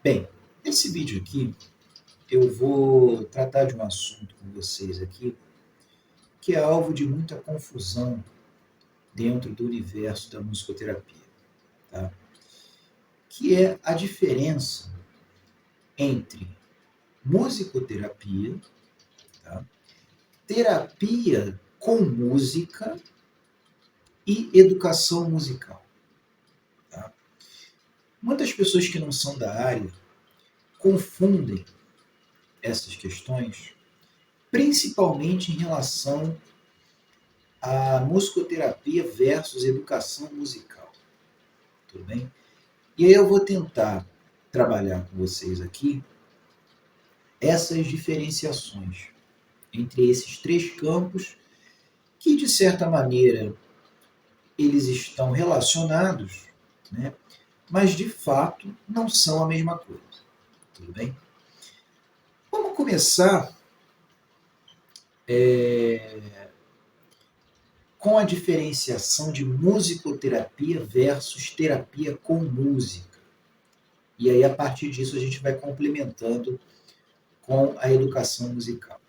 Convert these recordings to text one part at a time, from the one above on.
Bem, nesse vídeo aqui eu vou tratar de um assunto com vocês aqui que é alvo de muita confusão dentro do universo da musicoterapia, tá? Que é a diferença entre musicoterapia, tá? Terapia com música e educação musical, tá? Muitas pessoas que não são da área confundem essas questões, principalmente em relação à musicoterapia versus educação musical, tudo bem? E aí eu vou tentar trabalhar com vocês aqui essas diferenciações entre esses três campos que, de certa maneira, eles estão relacionados, né? Mas de fato não são a mesma coisa, tudo bem? Vamos começar com a diferenciação de musicoterapia versus terapia com música. E aí, a partir disso, a gente vai complementando com a educação musical.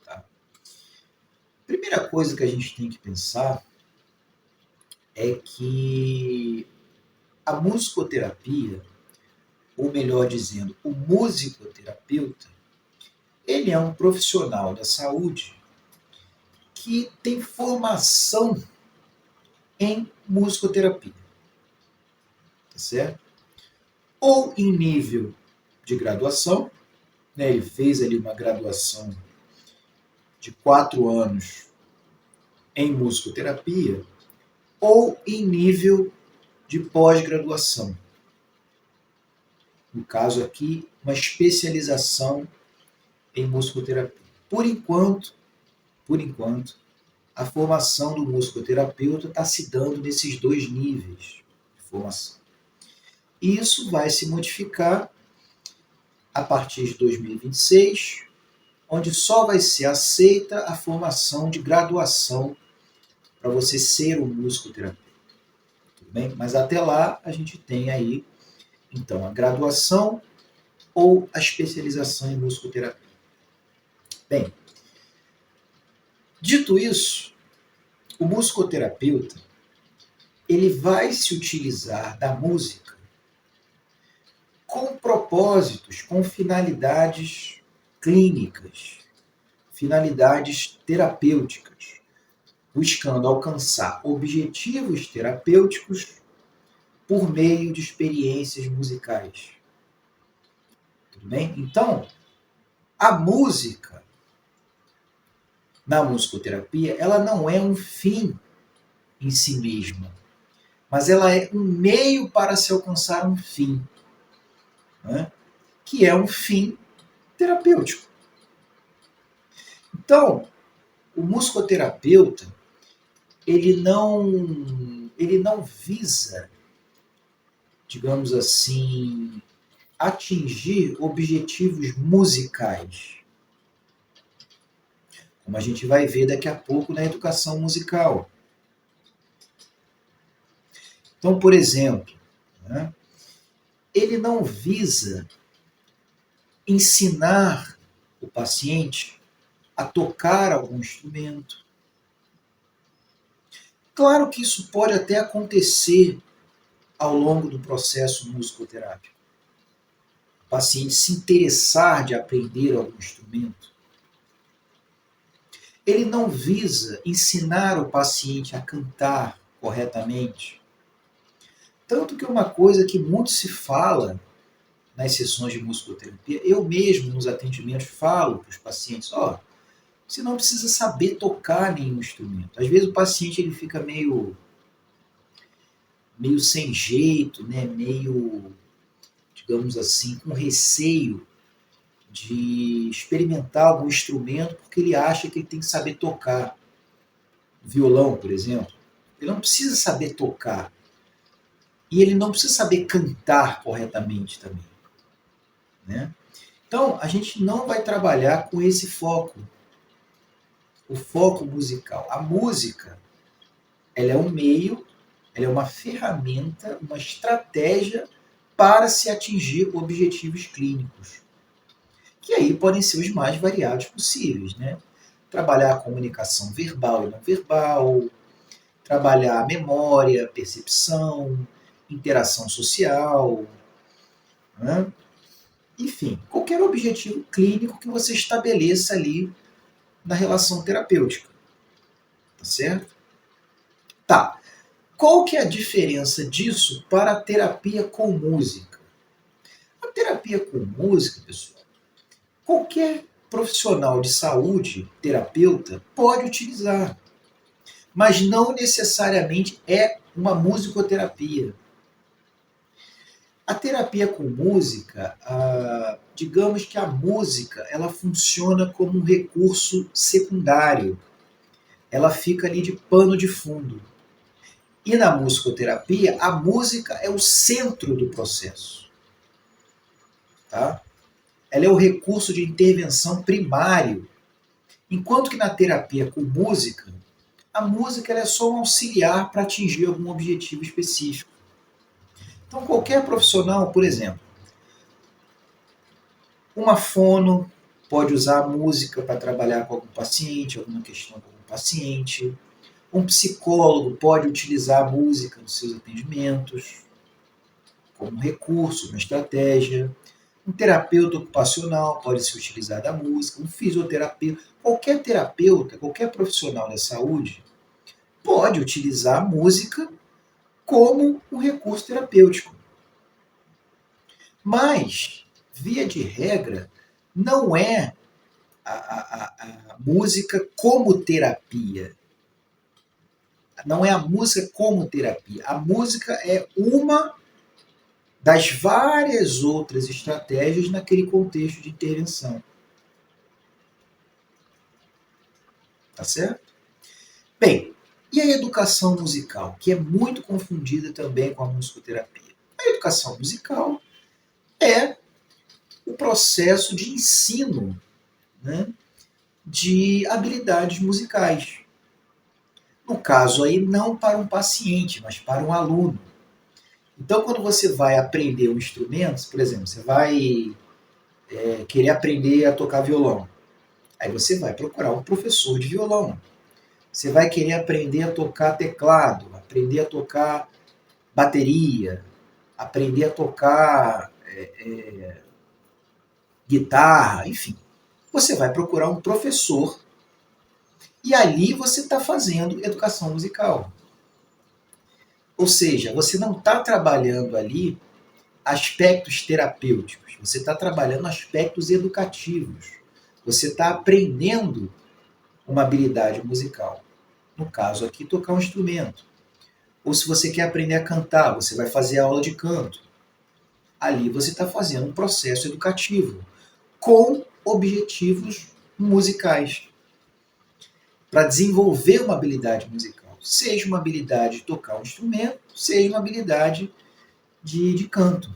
Tá? Primeira coisa que a gente tem que pensar é que a musicoterapia, ou melhor dizendo, o musicoterapeuta, ele é um profissional da saúde que tem formação em musicoterapia, tá certo? Ou em nível de graduação, né? Ele fez ali uma graduação de 4 anos em musicoterapia, ou em nível de pós-graduação. No caso aqui, uma especialização em musicoterapia. Por enquanto, a formação do musicoterapeuta está se dando nesses dois níveis de formação. E isso vai se modificar a partir de 2026, onde só vai ser aceita a formação de graduação para você ser um musicoterapeuta. Tudo bem? Mas até lá a gente tem aí, então, a graduação ou a especialização em musicoterapia. Bem, dito isso, o musicoterapeuta ele vai se utilizar da música com propósitos, com finalidades clínicas, finalidades terapêuticas, buscando alcançar objetivos terapêuticos por meio de experiências musicais. Tudo bem? Então, a música, na musicoterapia, ela não é um fim em si mesma, mas ela é um meio para se alcançar um fim, né? Que é um fim terapêutico. Então, o musicoterapeuta, ele não visa, digamos assim, atingir objetivos musicais, como a gente vai ver daqui a pouco na educação musical. Então, por exemplo, né, ele não visa ensinar o paciente a tocar algum instrumento. Claro que isso pode até acontecer ao longo do processo musicoterápico. O paciente se interessar de aprender algum instrumento. Ele não visa ensinar o paciente a cantar corretamente. Tanto que uma coisa que muito se fala nas sessões de musicoterapia, eu mesmo nos atendimentos falo para os pacientes, você não precisa saber tocar nenhum instrumento. Às vezes o paciente ele fica meio sem jeito, né? Meio, digamos assim, com receio de experimentar algum instrumento porque ele acha que ele tem que saber tocar. Violão, por exemplo. Ele não precisa saber tocar. E ele não precisa saber cantar corretamente também, né? Então, a gente não vai trabalhar com esse foco, o foco musical. A música, ela é um meio, ela é uma ferramenta, uma estratégia para se atingir objetivos clínicos, que aí podem ser os mais variados possíveis, né? Trabalhar a comunicação verbal e não verbal, trabalhar a memória, percepção, interação social, né? Enfim, qualquer objetivo clínico que você estabeleça ali na relação terapêutica, tá certo? Tá. Qual que é a diferença disso para a terapia com música? A terapia com música, pessoal, qualquer profissional de saúde, terapeuta, pode utilizar, mas não necessariamente é uma musicoterapia. A terapia com música, digamos que a música, ela funciona como um recurso secundário. Ela fica ali de pano de fundo. E na musicoterapia, a música é o centro do processo. Tá? Ela é o recurso de intervenção primário. Enquanto que na terapia com música, a música ela é só um auxiliar para atingir algum objetivo específico. Então, qualquer profissional, por exemplo, uma fono pode usar a música para trabalhar com algum paciente, alguma questão com algum paciente. Um psicólogo pode utilizar a música nos seus atendimentos como um recurso, uma estratégia. Um terapeuta ocupacional pode se utilizar da música. Um fisioterapeuta, qualquer terapeuta, qualquer profissional da saúde pode utilizar a música como um recurso terapêutico. Mas, via de regra, não é a música como terapia. Não é a música como terapia. A música é uma das várias outras estratégias naquele contexto de intervenção. Tá certo? Bem, e a educação musical, que é muito confundida também com a musicoterapia? A educação musical é o processo de ensino, né, de habilidades musicais. No caso aí, não para um paciente, mas para um aluno. Então, quando você vai aprender um instrumento, por exemplo, você vai querer aprender a tocar violão, aí você vai procurar um professor de violão. Você vai querer aprender a tocar teclado, aprender a tocar bateria, aprender a tocar guitarra, enfim. Você vai procurar um professor e ali você está fazendo educação musical. Ou seja, você não está trabalhando ali aspectos terapêuticos, você está trabalhando aspectos educativos. Você está aprendendo uma habilidade musical. No caso aqui, tocar um instrumento. Ou se você quer aprender a cantar, você vai fazer aula de canto. Ali você está fazendo um processo educativo com objetivos musicais para desenvolver uma habilidade musical. Seja uma habilidade de tocar um instrumento, seja uma habilidade de canto.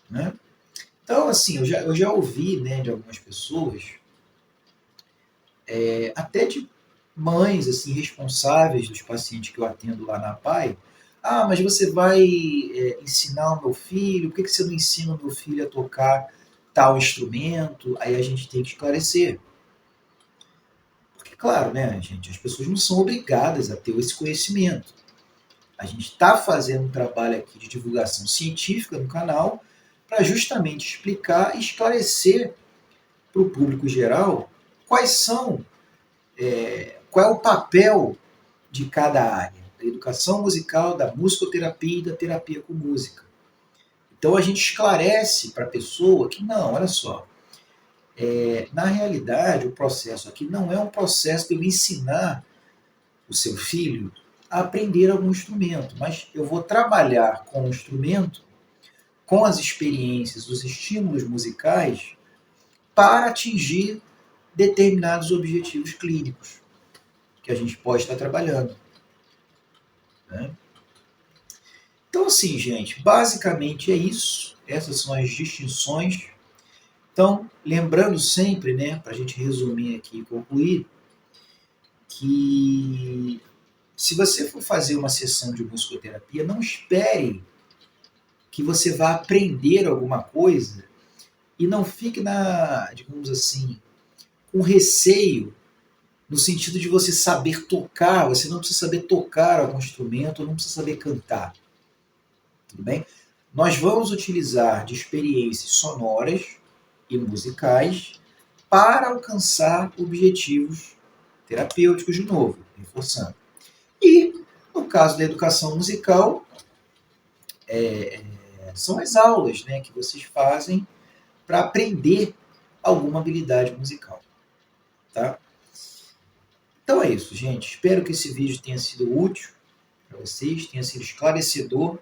Né? Então, assim, eu já ouvi, né, de algumas pessoas, até de mães assim responsáveis dos pacientes que eu atendo lá na PAI, mas você vai ensinar o meu filho, por que você não ensina o meu filho a tocar tal instrumento? Aí a gente tem que esclarecer. Porque, claro, né, gente, as pessoas não são obrigadas a ter esse conhecimento. A gente está fazendo um trabalho aqui de divulgação científica no canal para justamente explicar e esclarecer para o público geral qual é o papel de cada área, da educação musical, da musicoterapia e da terapia com música. Então a gente esclarece para a pessoa que não, olha só, na realidade o processo aqui não é um processo de eu ensinar o seu filho a aprender algum instrumento, mas eu vou trabalhar com o instrumento, com as experiências, os estímulos musicais, para atingir determinados objetivos clínicos que a gente pode estar trabalhando. Né? Então, assim, gente, basicamente é isso. Essas são as distinções. Então, lembrando sempre, né, para a gente resumir aqui e concluir, que se você for fazer uma sessão de musicoterapia, não espere que você vá aprender alguma coisa e não fique digamos assim, com receio no sentido de você saber tocar, você não precisa saber tocar algum instrumento, não precisa saber cantar. Tudo bem? Nós vamos utilizar de experiências sonoras e musicais para alcançar objetivos terapêuticos de novo, reforçando. E, no caso da educação musical, são as aulas, né, que vocês fazem para aprender alguma habilidade musical. Tá? Então é isso, gente. Espero que esse vídeo tenha sido útil para vocês, tenha sido esclarecedor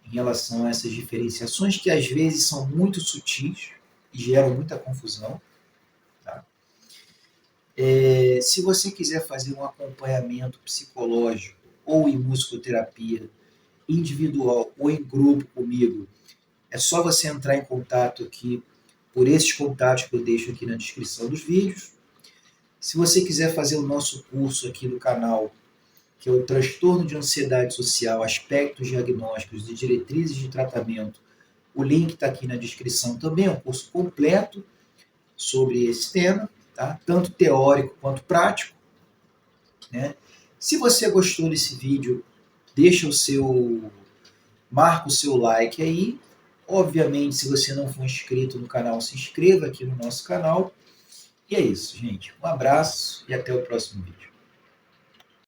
em relação a essas diferenciações que às vezes são muito sutis e geram muita confusão. Tá? Se você quiser fazer um acompanhamento psicológico ou em musicoterapia individual ou em grupo comigo, é só você entrar em contato aqui por esses contatos que eu deixo aqui na descrição dos vídeos. Se você quiser fazer o nosso curso aqui do canal, que é o Transtorno de Ansiedade Social, Aspectos Diagnósticos e Diretrizes de Tratamento, o link está aqui na descrição também, é um curso completo sobre esse tema, tá? Tanto teórico quanto prático. Né? Se você gostou desse vídeo, marca o seu like aí. Obviamente, se você não for inscrito no canal, se inscreva aqui no nosso canal. E é isso, gente. Um abraço e até o próximo vídeo.